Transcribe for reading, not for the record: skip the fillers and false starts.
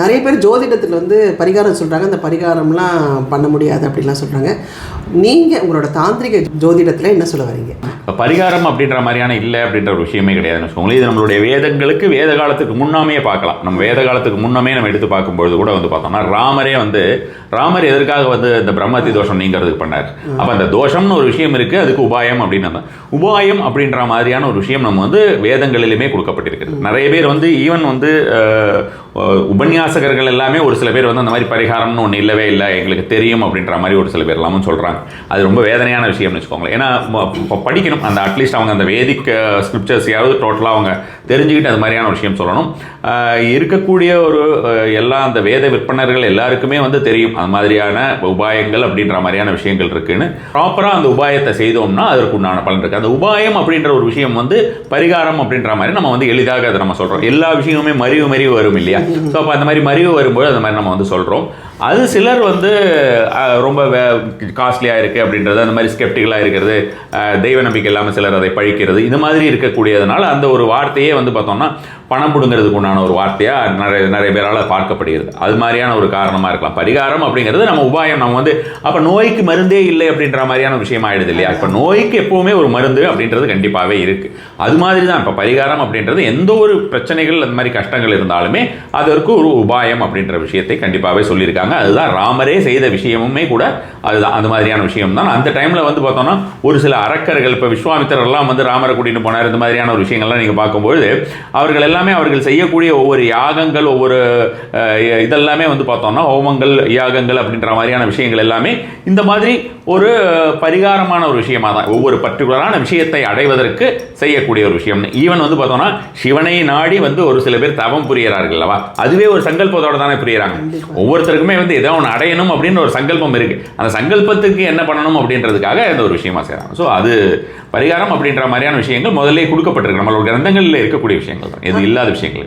நிறைய பேர் ஜோதிடத்தில் வந்து பரிகாரம் சொல்கிறாங்க, அந்த பரிகாரம்லாம் பண்ண முடியாது அப்படின்லாம் சொல்கிறாங்க. நீங்கள் உங்களோட தாந்திரிக ஜோதிடத்தில் என்ன சொல்ல வரீங்க? இப்போ பரிகாரம் அப்படின்ற மாதிரியான இல்லை அப்படின்ற ஒரு விஷயமே கிடையாதுன்னு வச்சுக்கோங்களேன். இது நம்மளுடைய வேதங்களுக்கு வேத காலத்துக்கு முன்னமே பார்க்கலாம். நம்ம வேத காலத்துக்கு முன்னமே நம்ம எடுத்து பார்க்கும்பொழுது கூட வந்து பார்த்தோம்னா ராமர் எதற்காக வந்து இந்த பிரம்மத்தி தோஷம் நீங்கிறதுக்கு பண்ணார். அப்போ அந்த தோஷம்னு ஒரு விஷயம் இருக்குது, அதுக்கு உபாயம் அப்படின்னு உபாயம் அப்படின்ற மாதிரியான ஒரு விஷயம் நம்ம வந்து வேதங்களிலுமே கொடுக்கப்பட்டிருக்கு. நிறைய பேர் வந்து ஈவன் வந்து உபன்யாசகர்கள் எல்லாமே ஒரு சில பேர் வந்து அந்த மாதிரி பரிகாரம்னு ஒன்று இல்லவே இல்லை, எங்களுக்கு தெரியும் அப்படின்ற மாதிரி ஒரு சில பேர் எல்லாமும் சொல்கிறாங்க. அது ரொம்ப வேதனையான விஷயம்னு வச்சுக்கோங்களேன். ஏன்னா படிக்கணும், அந்த அட்லீஸ்ட் அவங்க அந்த வேதிக் ஸ்கிரிப்சர்ஸையாவது டோட்டலாக அவங்க தெரிஞ்சுக்கிட்டு அது மாதிரியான விஷயம் சொல்லணும். இருக்கக்கூடிய ஒரு எல்லா அந்த வேத விற்பனர்கள் எல்லாருக்குமே வந்து தெரியும் அது மாதிரியான உபாயங்கள் அப்படின்ற மாதிரியான விஷயங்கள் இருக்குன்னு. ப்ராப்பராக அந்த உபாயத்தை செய்தோம்னா அதற்கு உண்டான பலன் இருக்குது. அந்த உபாயம் அப்படின்ற ஒரு விஷயம் வந்து பரிகாரம் அப்படின்ற மாதிரி நம்ம வந்து எளிதாக அதை நம்ம சொல்கிறோம். எல்லா விஷயமுமே மறிவு வரும் இல்லையா? ஸோ அப்போ அந்த மாதிரி மறிவு வரும்போது அந்த மாதிரி நம்ம வந்து சொல்கிறோம். அது சிலர் வந்து ரொம்ப காஸ்ட்லியாக இருக்குது அப்படின்றது, அந்த மாதிரி ஸ்கெப்டிக்கலாக இருக்கிறது, தெய்வ நம்பிக்கை இல்லாமல் சிலர் அதை பழிக்கிறது, இது மாதிரி இருக்கக்கூடியதுனால அந்த ஒரு வார்த்தையே வந்து பார்த்தோம்னா பணம் பிடுங்கிறதுக்கு உண்டான ஒரு வார்த்தையாக நிறைய பேரால் பார்க்கப்படுகிறது. அது மாதிரியான ஒரு காரணமாக இருக்கலாம். பரிகாரம் அப்படிங்கிறது நம்ம உபாயம், நம்ம வந்து அப்போ நோய்க்கு மருந்தே இல்லை அப்படின்ற மாதிரியான விஷயம் ஆகிடுது இல்லையா? இப்போ நோய்க்கு எப்போவுமே ஒரு மருந்து அப்படின்றது கண்டிப்பாகவே இருக்குது. அது மாதிரி தான் இப்போ பரிகாரம் அப்படின்றது எந்த ஒரு பிரச்சனைகள் அந்த மாதிரி கஷ்டங்கள் இருந்தாலுமே அதற்கு ஒரு உபாயம் அப்படின்ற விஷயத்தை கண்டிப்பாகவே சொல்லியிருக்காங்க. அதுதான் ராமரே செய்த விஷயமுமே கூட அதுதான், அந்த மாதிரியான விஷயம் தான். அந்த டைமில் வந்து பார்த்தோம்னா ஒரு சில அரக்கர்கள், இப்போ விஸ்வாமித்திரர்லாம் வந்து ராமரை கூட்டிகிட்டு போனார், இந்த மாதிரியான ஒரு விஷயங்கள்லாம் நீங்கள் பார்க்கும்போது அவர்கள் எல்லாமே அவர்கள் செய்யக்கூடிய ஒவ்வொரு யாகங்கள், ஒவ்வொரு இதெல்லாமே வந்து பார்த்தோம்னா ஹோமங்கள், யாகங்கள் அப்படின்ற மாதிரியான விஷயங்கள் எல்லாமே இந்த மாதிரி ஒரு பரிகாரமான ஒரு விஷயமாக தான், ஒவ்வொரு பர்டிகுலரான விஷயத்தை அடைவதற்கு செய்யக்கூடிய ஒரு விஷயம். ஈவன் வந்து பார்த்தோம்னா சிவனை நாடி வந்து ஒரு சில பேர் தவம் புரியறார்கள் அல்லவா, அதுவே ஒரு சங்கல்பத்தோட தானே புரியறாங்க. ஒவ்வொருத்தருக்குமே வந்து ஏதோ ஒன்று அடையணும் அப்படின்னு ஒரு சங்கல்பம் இருக்கு, அந்த சங்கல்பத்துக்கு என்ன பண்ணணும் அப்படின்றதுக்காக இந்த ஒரு விஷயமா செய்யறாங்க. ஸோ அது பரிகாரம் அப்படின்ற மாதிரியான விஷயங்கள் முதல்ல கொடுக்கப்பட்டிருக்கு, நம்மளோட கிரந்தங்களில் இருக்கக்கூடிய விஷயங்கள் தான், எது இல்லாத விஷயங்கள்.